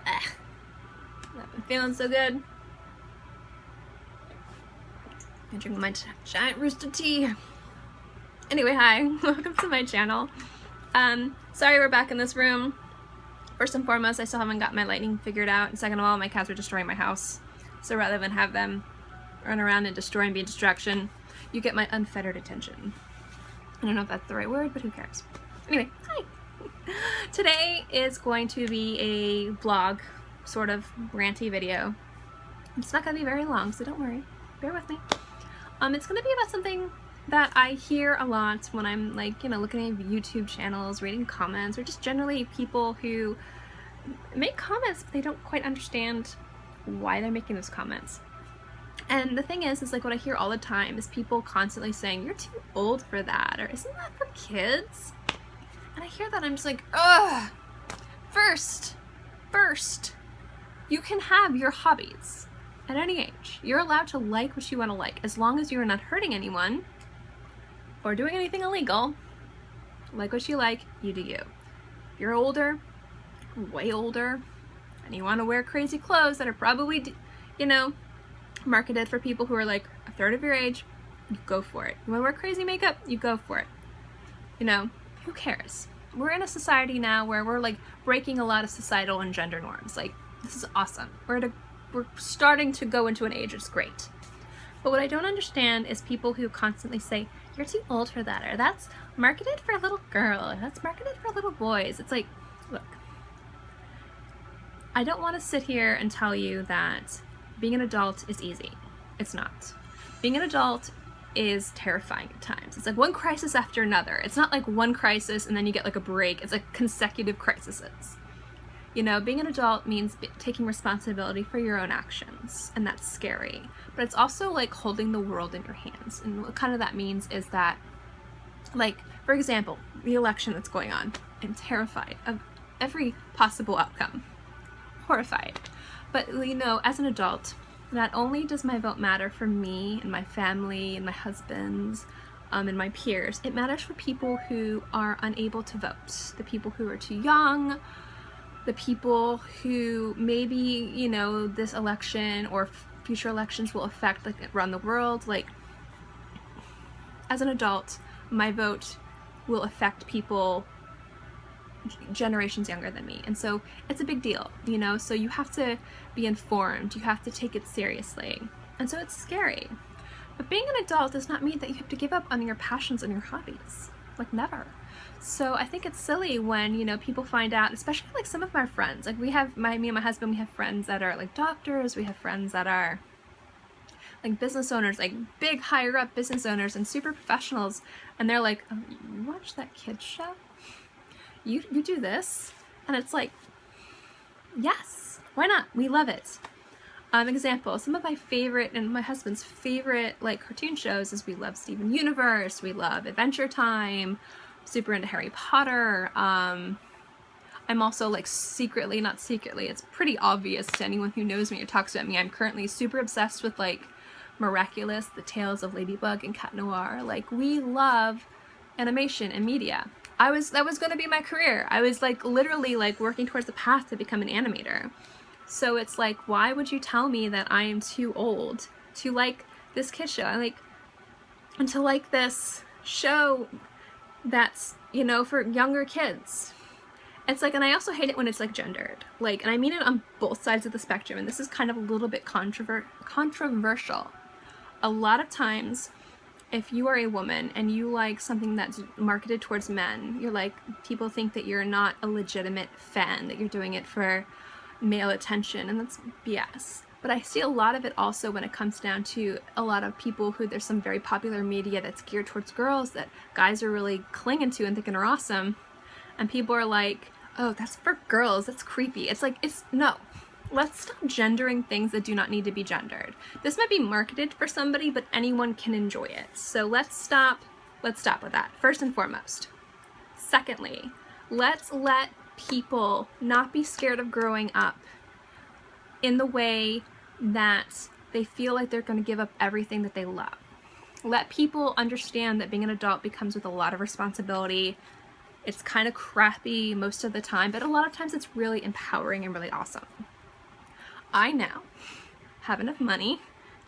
I've been feeling so good. I drink my giant roasted tea. Anyway, hi, welcome to my channel. Sorry we're back in this room. First and foremost, I still haven't got my lighting figured out, and second of all, my cats are destroying my house. So rather than have them run around and destroy and be a distraction, you get my unfettered attention. I don't know if that's the right word, but who cares? Anyway, hi! Today is going to be a vlog, sort of ranty video. It's not going to be very long, so don't worry. Bear with me. It's going to be about something that I hear a lot when I'm like, looking at YouTube channels, reading comments, or just generally people who make comments but they don't quite understand why they're making those comments. And the thing is like what I hear all the time is people constantly saying, you're too old for that, or isn't that for kids? And I hear that, I'm just like, ugh! First, you can have your hobbies at any age. You're allowed to like what you want to like, as long as you're not hurting anyone or doing anything illegal. Like what you like, you do you. If you're older, way older, and you want to wear crazy clothes that are probably, marketed for people who are like a third of your age, you go for it. You want to wear crazy makeup, you go for it. Who cares? We're in a society now where we're like breaking a lot of societal and gender norms. Like, this is awesome. We're starting to go into an age that's great. But what I don't understand is people who constantly say, you're too old for that, or that's marketed for a little girl, or that's marketed for little boys. It's like, look, I don't want to sit here and tell you that being an adult is easy. It's not. Being an adult is terrifying at times. It's like one crisis after another. It's not like one crisis and then you get like a break. It's like consecutive crises. Being an adult means taking responsibility for your own actions, and that's scary. But it's also like holding the world in your hands. And what kind of that means is that, like, for example, the election that's going on, I'm terrified of every possible outcome. Horrified. But, as an adult, not only does my vote matter for me and my family and my husband and my peers, it matters for people who are unable to vote, the people who are too young, the people who maybe, this election or future elections will affect, like, around the world. Like, as an adult, my vote will affect people generations younger than me, and so it's a big deal, so you have to be informed, you have to take it seriously, and so it's scary. But being an adult does not mean that you have to give up on your passions and your hobbies, like, never. So I think it's silly when people find out, especially like some of my friends, like me and my husband, we have friends that are like doctors, we have friends that are like business owners, like big higher up business owners and super professionals, and they're like, oh, you watch that kids show? You do this? And it's like, yes, why not? We love it. Example, some of my favorite and my husband's favorite like cartoon shows is we love Steven Universe, we love Adventure Time, super into Harry Potter. I'm also like secretly, not secretly, it's pretty obvious to anyone who knows me or talks about me, I'm currently super obsessed with like Miraculous, The Tales of Ladybug and Cat Noir. Like, we love animation and media. That was going to be my career. I was like literally like working towards the path to become an animator. So it's like, why would you tell me that I am too old to like this kid show? And to like this show that's, for younger kids. It's like, and I also hate it when it's like gendered. Like, and I mean it on both sides of the spectrum, and this is kind of a little bit controversial. A lot of times, if you are a woman and you like something that's marketed towards men, you're like, people think that you're not a legitimate fan, that you're doing it for male attention, and that's BS. But I see a lot of it also when it comes down to a lot of people who, there's some very popular media that's geared towards girls that guys are really clinging to and thinking are awesome, and people are like, oh, that's for girls, that's creepy. It's like, no. Let's stop gendering things that do not need to be gendered. This might be marketed for somebody, but anyone can enjoy it. So let's stop with that, first and foremost. Secondly, let's let people not be scared of growing up in the way that they feel like they're going to give up everything that they love. Let people understand that being an adult comes with a lot of responsibility, It's kind of crappy most of the time, but a lot of times it's really empowering and really awesome. I now have enough money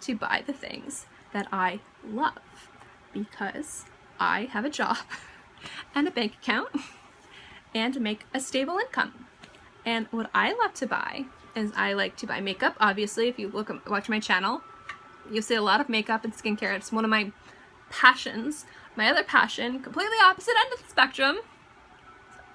to buy the things that I love because I have a job and a bank account and make a stable income. And what I love to buy is I like to buy makeup. Obviously, if you watch my channel, you'll see a lot of makeup and skincare. It's one of my passions. My other passion, completely opposite end of the spectrum,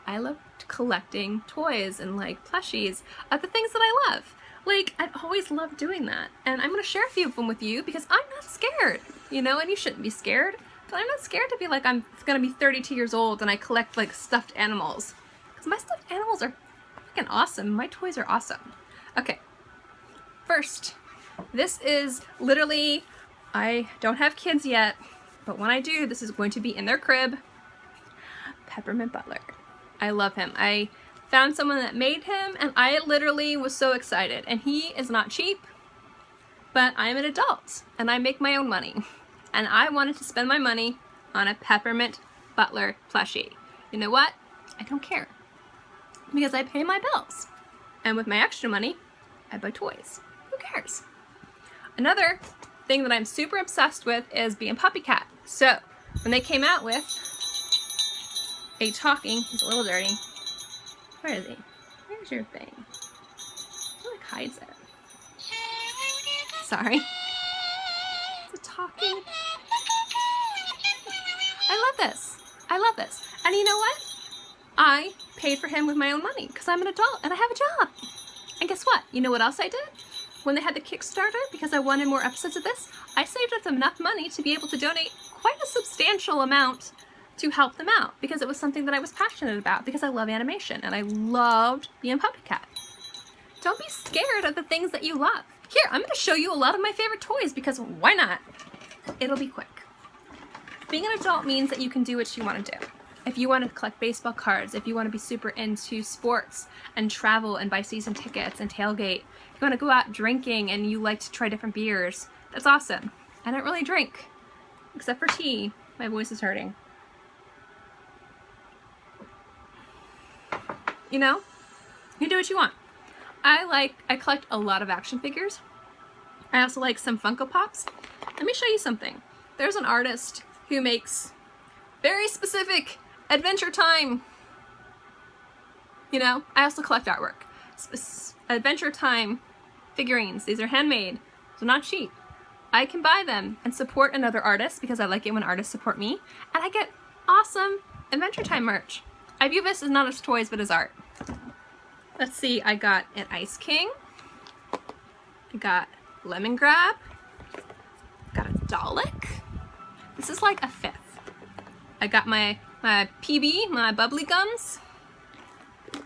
I love collecting toys and like plushies of the things that I love. Like, I've always loved doing that. And I'm going to share a few of them with you because I'm not scared, you know, and you shouldn't be scared. But I'm not scared to be like, I'm going to be 32 years old and I collect like stuffed animals. Because my stuffed animals are freaking awesome. My toys are awesome. Okay. First, this is literally, I don't have kids yet, but when I do, this is going to be in their crib. Peppermint Butler. I love him. I found someone that made him and I literally was so excited. And he is not cheap, but I'm an adult and I make my own money. And I wanted to spend my money on a Peppermint Butler plushie. You know what? I don't care because I pay my bills. And with my extra money, I buy toys. Who cares? Another thing that I'm super obsessed with is being Puppy Cat. So when they came out with a talking, he's a little dirty. Where is he? Where's your thing? He like hides it. Sorry. It's a talking. I love this. I love this. And you know what? I paid for him with my own money because I'm an adult and I have a job. And guess what? You know what else I did? When they had the Kickstarter, because I wanted more episodes of this, I saved up enough money to be able to donate quite a substantial amount to help them out because it was something that I was passionate about because I love animation and I loved being Puppy Cat. Don't be scared of the things that you love. Here, I'm going to show you a lot of my favorite toys because why not? It'll be quick. Being an adult means that you can do what you want to do. If you want to collect baseball cards, if you want to be super into sports and travel and buy season tickets and tailgate, you want to go out drinking and you like to try different beers, that's awesome. I don't really drink, except for tea. My voice is hurting. You know, you do what you want. I collect a lot of action figures. I also like some Funko Pops. Let me show you something. There's an artist who makes very specific Adventure Time. You know, I also collect artwork. Adventure Time figurines. These are handmade, so not cheap. I can buy them and support another artist because I like it when artists support me, and I get awesome Adventure Time merch. I view this as not as toys, but as art. Let's see, I got an Ice King. I got Lemon Grab. Got a Dalek. This is like a fifth. I got my PB, my bubbly gums.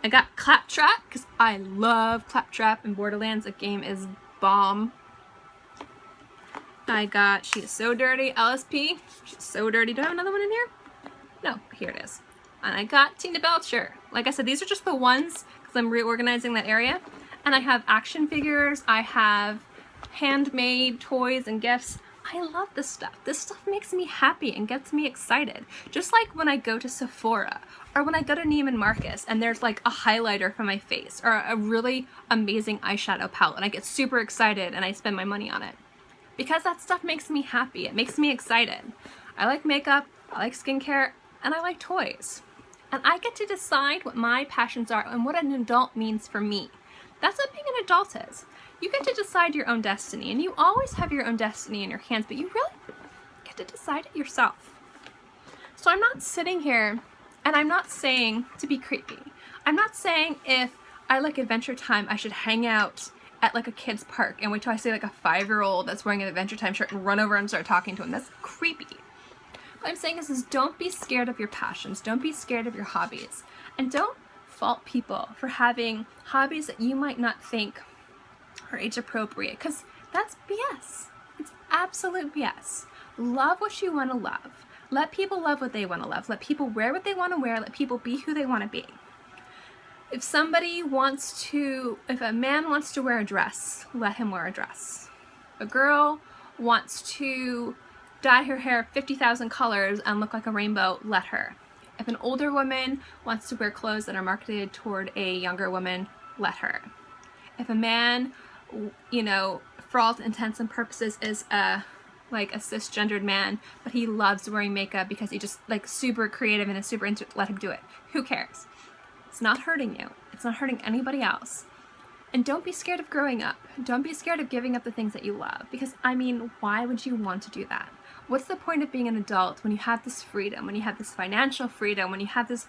I got Claptrap, because I love Claptrap in Borderlands. The game is bomb. I got She Is So Dirty, LSP. She's so dirty. Do I have another one in here? No, here it is. And I got Tina Belcher. Like I said, these are just the ones because I'm reorganizing that area. And I have action figures. I have handmade toys and gifts. I love this stuff. This stuff makes me happy and gets me excited. Just like when I go to Sephora or when I go to Neiman Marcus and there's like a highlighter for my face or a really amazing eyeshadow palette and I get super excited and I spend my money on it. Because that stuff makes me happy. It makes me excited. I like makeup, I like skincare, and I like toys. And I get to decide what my passions are and what an adult means for me. That's what being an adult is. You get to decide your own destiny, and you always have your own destiny in your hands, but you really get to decide it yourself. So I'm not sitting here, and I'm not saying to be creepy. I'm not saying if I like Adventure Time, I should hang out at like a kid's park and wait till I see like a 5-year-old that's wearing an Adventure Time shirt and run over and start talking to him. That's creepy. What I'm saying is don't be scared of your passions. Don't be scared of your hobbies. And don't fault people for having hobbies that you might not think are age appropriate, because that's BS. It's absolute BS. Love what you want to love. Let people love what they want to love. Let people wear what they want to wear. Let people be who they want to be. If a man wants to wear a dress, let him wear a dress. A girl wants to dye her hair 50,000 colors and look like a rainbow, let her. If an older woman wants to wear clothes that are marketed toward a younger woman, let her. If a man, you know, for all intents and purposes is like a cisgendered man, but he loves wearing makeup because he just like super creative and is super into it, let him do it. Who cares? It's not hurting you. It's not hurting anybody else. And don't be scared of growing up. Don't be scared of giving up the things that you love, because I mean, why would you want to do that? What's the point of being an adult when you have this freedom, when you have this financial freedom, when you have this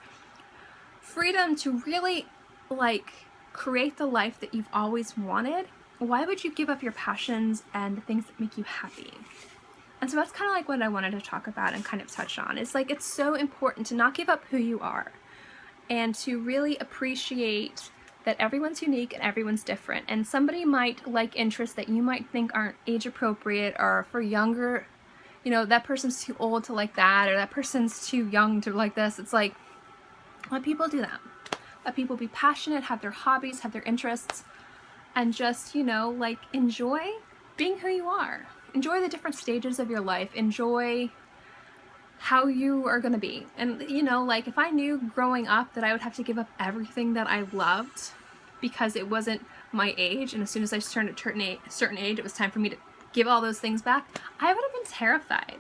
freedom to really like create the life that you've always wanted? Why would you give up your passions and the things that make you happy? And so that's kind of like what I wanted to talk about and kind of touch on. It's like, it's so important to not give up who you are and to really appreciate that everyone's unique and everyone's different. And somebody might like interests that you might think aren't age appropriate, or for younger, you know, that person's too old to like that, or that person's too young to like this. It's like, let people do that. Let people be passionate, have their hobbies, have their interests, and just, you know, like enjoy being who you are. Enjoy the different stages of your life. Enjoy how you are going to be. And, you know, like if I knew growing up that I would have to give up everything that I loved because it wasn't my age, and as soon as I turned a certain age, it was time for me to give all those things back, I would have been terrified.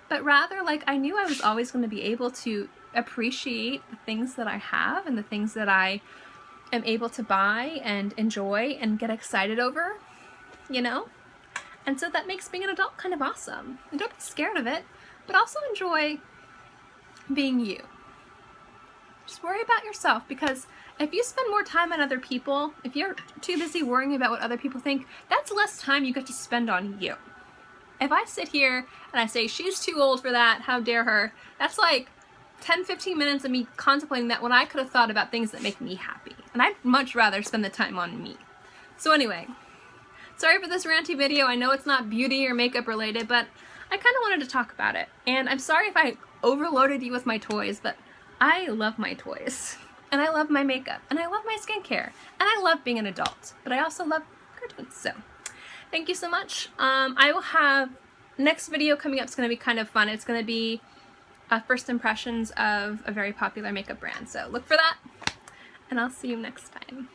But rather, like, I knew I was always going to be able to appreciate the things that I have and the things that I am able to buy and enjoy and get excited over, you know? And so that makes being an adult kind of awesome. And don't be scared of it, but also enjoy being you. Just worry about yourself, because if you spend more time on other people, if you're too busy worrying about what other people think, that's less time you get to spend on you. If I sit here and I say, she's too old for that, how dare her, that's like 10-15 minutes of me contemplating that when I could have thought about things that make me happy. And I'd much rather spend the time on me. So anyway, sorry for this ranty video. I know it's not beauty or makeup related, but I kind of wanted to talk about it. And I'm sorry if I overloaded you with my toys, but I love my toys. And I love my makeup. And I love my skincare. And I love being an adult. But I also love cartoons. So thank you so much. I will have next video coming up. It's going to be kind of fun. It's going to be first impressions of a very popular makeup brand. So look for that. And I'll see you next time.